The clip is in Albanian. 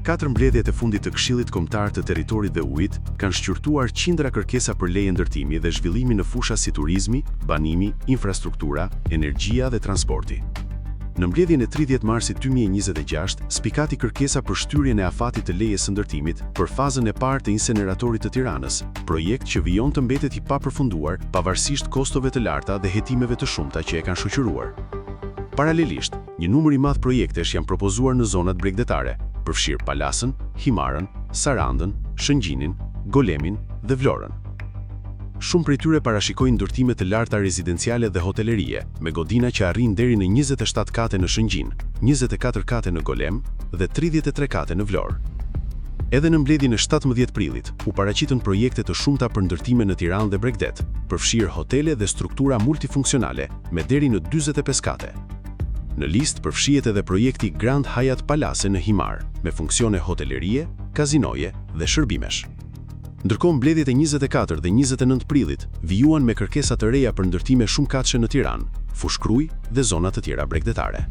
Katër mbledhjet e fundit të Këshillit Kombëtar të Territorit dhe Ujit kanë shqyrtuar qindra kërkesa për leje ndërtimi dhe zhvillimi në fusha si turizmi, banimi, infrastruktura, energjia dhe transporti. Në mbledhjen e 30 marsit 2026, spikati kërkesa për shtyrjen e afatit të lejes së ndërtimit për fazën e parë të inseneratorit të Tiranës, projekt që vijon të mbetet i papërfunduar pavarësisht kostove të larta dhe hetimeve të shumta që e kanë shoqëruar. Paralelisht, një numër i madh projektesh janë propozuar në zonat bregdetare, përfshirë Palasën, Himarën, Sarandën, Shëngjinin, Golemin dhe Vlorën. Shumë prej tyre parashikojnë ndërtime të larta rezidenciale dhe hotelerie, me godina që arrin deri në 27 kate në Shëngjin, 24 kate në Golem dhe 33 kate në Vlorë. Edhe në mbledhjen e 17 prillit, u paraqitën projekte të shumta për ndërtime në Tiranë dhe Bregdet, përfshirë hotele dhe struktura multifunksionale, me deri në 45 kate. Në listë përfshihet edhe projekti Grand Hyatt Palace në Himar, me funksione hotelerie, kazinoje dhe shërbimesh. Ndërkohë mbledhjet e 24 dhe 29 prillit vijuan me kërkesa të reja për ndërtime shumëkatëshe në Tiranë, Fushkruj dhe zona të tjera bregdetare.